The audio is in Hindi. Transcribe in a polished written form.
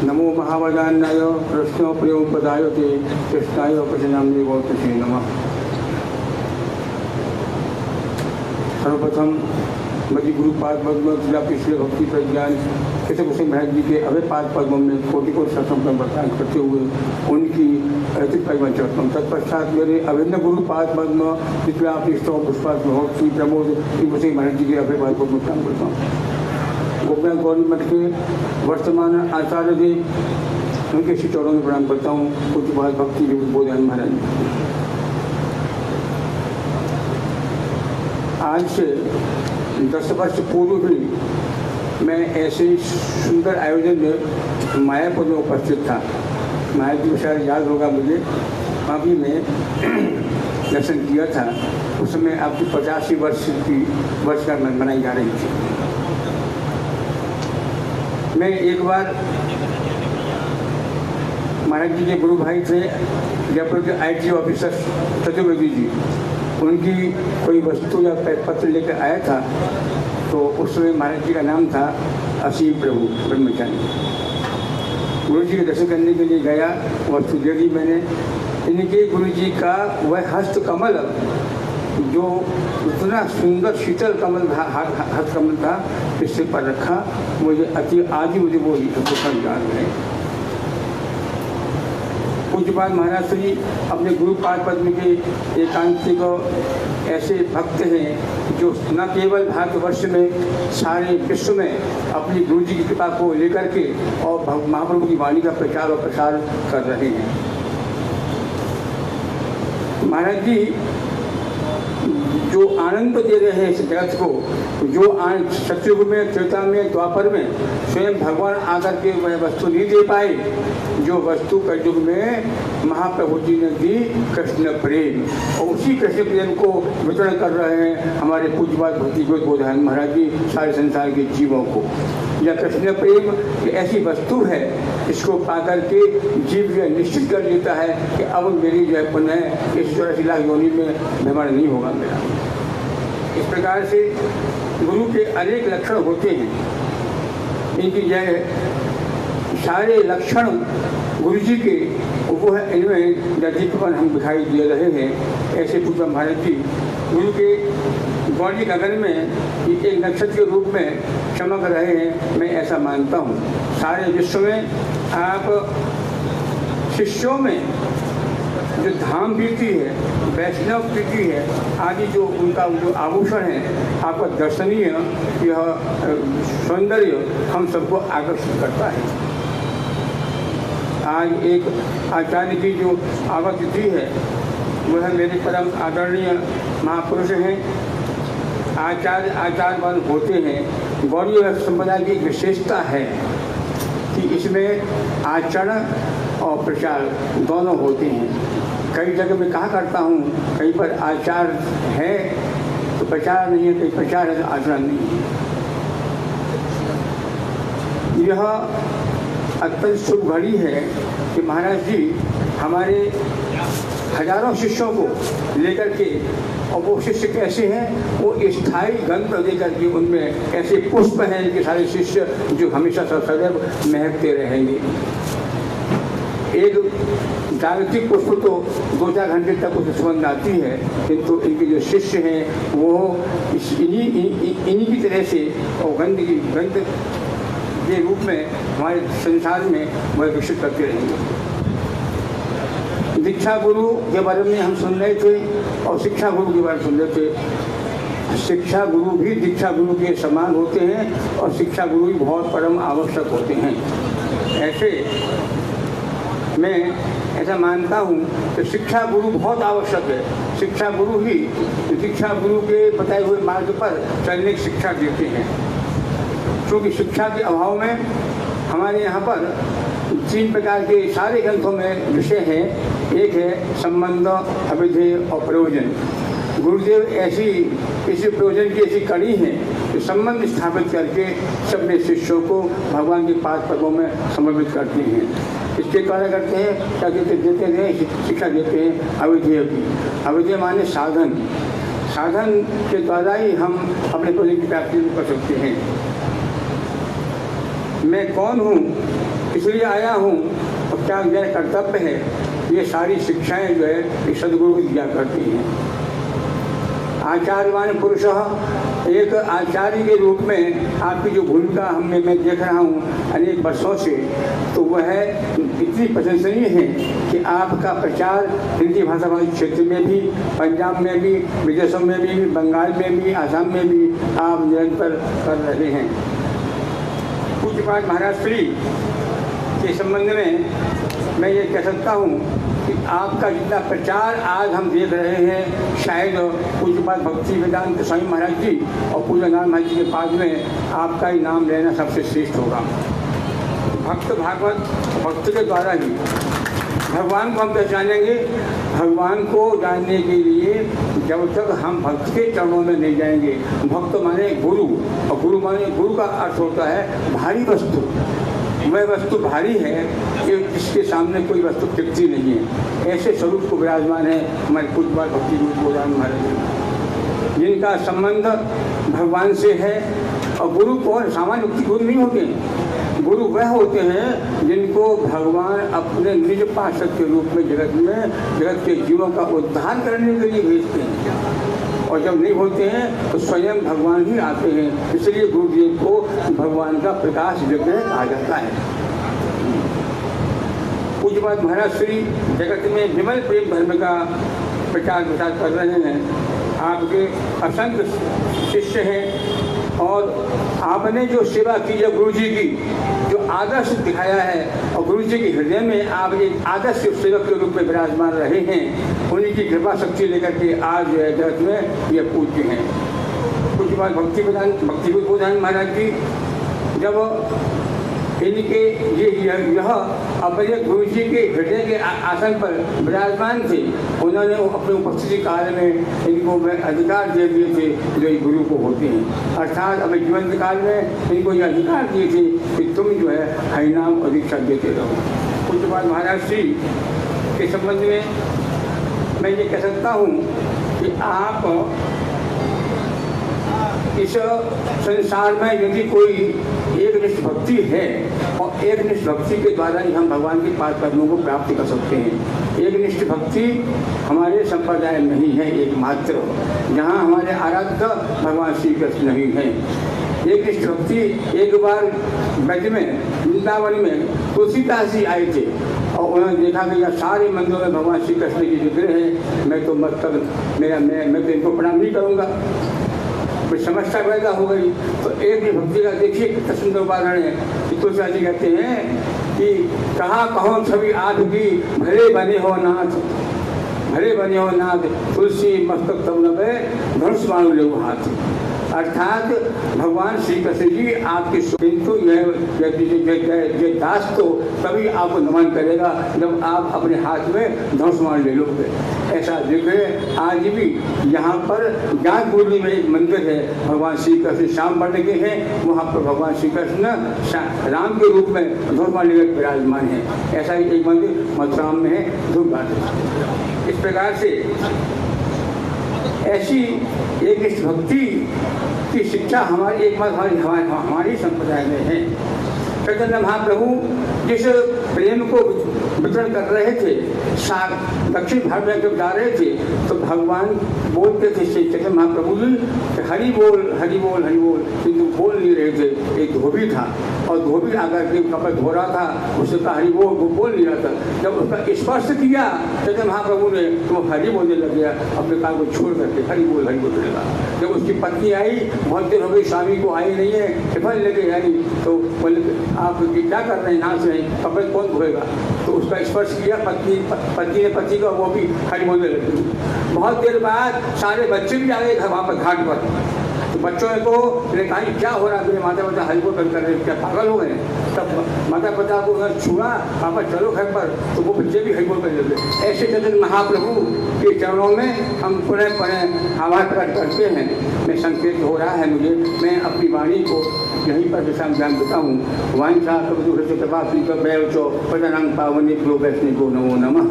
नमो महावदान्याय कृष्ण प्रेम पदाय ते कृष्णाय कृष्णामि गौतमे नमः। सर्वप्रथम मध्य गुरुपाद पद्म जिला पिछले भक्ति प्रज्ञान केशव गोस्वामी महाराज जी के अभय पाद पद्म में कोटि कोटि सत्संग वर्तमान करते हुए उनकी रचित परिवहन चढ़ता हूँ। तत्पश्चात मेरे अभिन्न गुरुपाद पद्म जिसमें आप इष्टों पुष्पाद महोत्सवी प्रमोद गोस्वामी महाराज जी के अभय पाद पद्म प्रणाम करता हूँ। गोपनाथ गौरी मठ के वर्तमान आचार्य जी उनके श्री चौरों में प्रणाम करता हूँ। पूज्यपाद भक्ति बोधान महाराज जी। आज से 10 वर्ष पूर्व भी मैं ऐसे सुंदर आयोजन में मायापुर में उपस्थित था। माया जी शायद याद होगा मुझे, वहाँ भी मैं दर्शन किया था। उस समय आपकी 85 वर्षगांठ मनाई जा रही थी। मैं एक बार महाराज जी के गुरु भाई थे जयपुर के IT ऑफिसर चतुर्वेदी जी, उनकी कोई वस्तु या पत्र लेकर आया था। तो उस समय महाराज जी का नाम था असीम प्रभु ब्रह्मचारी। गुरु जी के दर्शन करने के लिए गया, वस्तु दे दी मैंने। इनके गुरु जी का वह हस्त कमल जो इतना सुंदर शीतल कमल हस्त कमल था इस सिर पर रखा। मुझे आज ही मुझे वो याद है। पूज्यपाद महाराज जी अपने गुरुपाद पद्म के एकांतिक ऐसे भक्त हैं जो न केवल भारतवर्ष में सारे विश्व में अपनी गुरु जी की कृपा को लेकर के और महाप्रभु की वाणी का प्रचार और प्रसार कर रहे हैं। महाराज जी जो आनंद दे रहे हैं इस जगत को, जो सतयुग में, त्रेता में, द्वापर में स्वयं भगवान आकर के वह वस्तु नहीं दे पाए, जो वस्तु कलयुग में महाप्रभु जी ने दी कृष्ण प्रेम, और उसी कृष्ण प्रेम को वितरण कर रहे हैं हमारे पूज्यपाद भक्ति बोधान महाराज जी सारे संसार के जीवों को। यह कृष्ण प्रेम ऐसी वस्तु है इसको पाकर के जीव यह निश्चित कर लेता है कि अब मेरी जो है पुनः इस 84 लाख योनि में भ्रमण नहीं होगा मेरा। इस प्रकार से गुरु के अनेक लक्षण होते हैं। इनकी यह सारे लक्षण गुरु जी के वो है, इनमें दीपकन हम दिखाई दे रहे हैं। ऐसे पूज्य महाराज जी गुरु के गौरी गगन में एक नक्षत्र के रूप में चमक रहे हैं। मैं ऐसा मानता हूँ सारे विश्व में आप शिष्यों में जो धाम प्रीति है, वैष्णव प्रीति है आदि जो उनका जो आभूषण है आपका दर्शनीय यह सौंदर्य हम सबको आकर्षित करता है। आज एक आचार्य की जो आवातिथि है वह मेरे परम आदरणीय महापुरुष हैं। आचार्यवान होते हैं। गौड़ीय संप्रदाय की विशेषता है कि इसमें आचरण और प्रचार दोनों होते हैं। कई जगह मैं कहा करता हूँ, कहीं पर आचार है तो प्रचार नहीं है, कहीं प्रचार है तो आचरण नहीं है। यह अत्यंत शुभ घड़ी है कि महाराज जी हमारे हजारों शिष्यों को लेकर के, और वो शिष्य कैसे हैं, वो स्थायी गंध लेकर के उनमें ऐसे पुष्प हैं कि सारे शिष्य जो हमेशा सदैव महकते रहेंगे। एक जागतिक पुष्प तो 2-4 घंटे तक उसे सुगंध आती है, किंतु इनके जो शिष्य हैं वो इन्हीं की तरह से और गंध के रूप में हमारे संसार में वह विकसित करते रहेंगे। दीक्षा गुरु के बारे में हम सुन रहे थे और शिक्षा गुरु के बारे में सुन रहे थे। शिक्षा गुरु भी दीक्षा गुरु के समान होते हैं और शिक्षा गुरु भी बहुत परम आवश्यक होते हैं। ऐसे मैं ऐसा मानता हूँ कि शिक्षा गुरु बहुत आवश्यक है। शिक्षा गुरु ही दीक्षा गुरु के बताए हुए मार्ग पर चलने की शिक्षा देते हैं। क्योंकि शिक्षा के अभाव में हमारे यहाँ पर 3 प्रकार के सारे ग्रंथों में विषय है। एक है संबंध, अभिधेय और प्रयोजन। गुरुदेव इसी प्रयोजन की ऐसी कड़ी है कि संबंध स्थापित करके सबने शिष्यों को भगवान के पाद पदों में समर्पित करते हैं। इसके द्वारा करते हैं क्या देते हैं, शिक्षा देते हैं अभिधेय की। अभिधेय माने साधन। साधन के द्वारा ही हम अपने प्रयोजन की प्राप्ति कर सकते हैं। मैं कौन हूँ इसलिए आया हूँ और क्या मेरा कर्तव्य है, ये सारी शिक्षाएं जो है ये सदगुरु दिया करती हैं। आचार्यवान पुरुष, एक आचार्य के रूप में आपकी जो भूमिका मैं देख रहा हूँ अनेक वर्षों से, तो वह इतनी प्रशंसनीय है कि आपका प्रचार हिंदी भाषा वाले क्षेत्र में भी, पंजाब में भी, विदेशों में भी, बंगाल में भी, आसाम में भी आप निरंतर कर रहे हैं। पूज्यपाद महाराज श्री के संबंध में मैं ये कह सकता हूँ कि आपका जितना प्रचार आज हम देख रहे हैं, शायद पूज्यपाद भक्ति वेदांत स्वामी महाराज जी और पूज्य नारायण महाराज जी के पास में आपका ही नाम लेना सबसे श्रेष्ठ होगा। भक्त भागवत भक्त के द्वारा ही भगवान को हम पहचानेंगे। भगवान को जानने के लिए जब तक हम भक्त के चरणों में नहीं जाएंगे, भक्त माने गुरु, और गुरु माने, गुरु का अर्थ होता है भारी वस्तु। वह वस्तु भारी है कि जिसके सामने कोई वस्तु टिकती नहीं है। ऐसे स्वरूप को विराजमान है हमारे पूज्यपाद भक्ति गोदान महाराज जी, जिनका संबंध भगवान से है। और गुरु कौन, सामान्य व्यक्ति गुरु नहीं होते। गुरु वह होते हैं जिनको भगवान अपने निज पार्षद के रूप में जगत के जीवों का उद्धार करने के लिए भेजते हैं। और जब नहीं होते हैं तो स्वयं भगवान ही आते हैं। इसलिए गुरुदेव को भगवान का प्रकाश विग्रह कहा जाता है। पूज्यपाद महाराज श्री जगत में विमल प्रेम धर्म का प्रचार प्रसार कर रहे हैं। आपके असंख्य शिष्य हैं और आपने जो सेवा की है गुरु जी की, जो आदर्श दिखाया है, और गुरु जी के हृदय में आप एक आदर्श सेवक के रूप में विराजमान रहे हैं। उन्हीं की कृपा शक्ति लेकर के आज जगत में ये पूज्य हैं। पूज्यपाद भक्ति गोदान महाराज जी जब इनके यह अपने गुरु जी के हृदय के आसन पर विराजमान थे, उन्होंने अपने उपस्थिति काल में इनको अधिकार दे दिए थे जो गुरु को होते हैं। अर्थात अपने जीवन काल में इनको ये अधिकार दिए थे कि तुम जो है हरिनाम और दीक्षा देते रहो। पूज्यपाद महाराज श्री के संबंध में मैं ये कह सकता हूँ कि आप इस संसार में यदि कोई एक निष्ठ भक्ति है, और एक निष्ठ भक्ति के द्वारा ही हम भगवान के पाद पद्मों को प्राप्त कर सकते हैं। एक निष्ठ भक्ति हमारे संप्रदाय में नहीं है एकमात्र, जहाँ हमारे आराध्य भगवान श्री कृष्ण नहीं है। एक निष्ठ भक्ति एक बार ब्रज में, वृंदावन में तुलसीदास जी आए थे और उन्होंने देखा कि यह सारे मंदिरों में भगवान श्री कृष्ण की विग्रह है, मैं तो मतलब मैं तो इनको प्रणाम नहीं करूँगा। कोई समस्या पैदा हो गई तो एक भी भक्ति का देखिए कितना सुंदर उदाहरण है कि तुलसीदास जी कहते हैं कि कहाँ कहो छवि आध भी भले बने हो नाथ, भले बने हो नाथ, तुलसी मस्तक तब नबे धनुष मानो ले हाथ। अर्थात भगवान श्री कृष्ण जी आपके किंतु यह दास तो तभी आपको नमन करेगा जब आप अपने हाथ में धनुष मान ले लोगे। ऐसा जिक्र आज भी यहाँ पर ज्ञानपुरी में एक मंदिर है, भगवान श्री कृष्ण श्याम वर्ण के हैं, वहाँ पर भगवान श्री कृष्ण राम के रूप में धनुष मान लेकर विराजमान है। ऐसा ही एक मंदिर मथुरा में है, ध्रुव। इस प्रकार से ऐसी एक निष्ठ भक्ति की शिक्षा हमारी एकमात्र हमारी संप्रदाय में है। चैतन्य महाप्रभु जिस प्रेम को वितरण कर रहे थे, दक्षिण भारत में जब जा रहे थे तो भगवान बोलते थे चैतन्य महाप्रभु जी हरि बोल हरि बोल हरि बोल, किंतु बोल नहीं रहे थे। एक धोबी था और धोबी आकर के कपड़े धो रहा था, उसने कहा हरि बोल, वो बोल नहीं रहा था। जब उसका स्पर्श किया चैतन्य महाप्रभु ने तो वो हरि बोलने लग गया, अपने काम को छोड़ करके हरि बोलने लगा। जब उसकी पत्नी आई, बहुत देर हो गई स्वामी को आई नहीं है, टिफिन लेके आई, तो बोले आप क्या कर रहे हैं, नाच रहे हैं, कपड़े कौन धोएगा। तो उसका स्पर्श किया पत्नी ने पति का, वो भी हरि बोलने लगी। बहुत देर बाद सारे बच्चे भी आ गए वहाँ पर घाट पर, तो बच्चों ने कहा क्या हो रहा है, मेरे माता पिता हरि बोल कर रहे, क्या पागल हो गए। तब माता पिता को अगर छुआ, पापा चलो घर पर, तो वो बच्चे भी हरि बोल कर लगे। ऐसे चैतन्य महाप्रभु के चरणों में हम पुनः आभार प्रकट करते हैं। मैं संकेत हो रहा है मुझे, मैं अपनी वाणी को यहीं पर विश्राम ध्यान देता हूँ। वांछा कवि पावनी प्रो वैष्णव नमो नमः।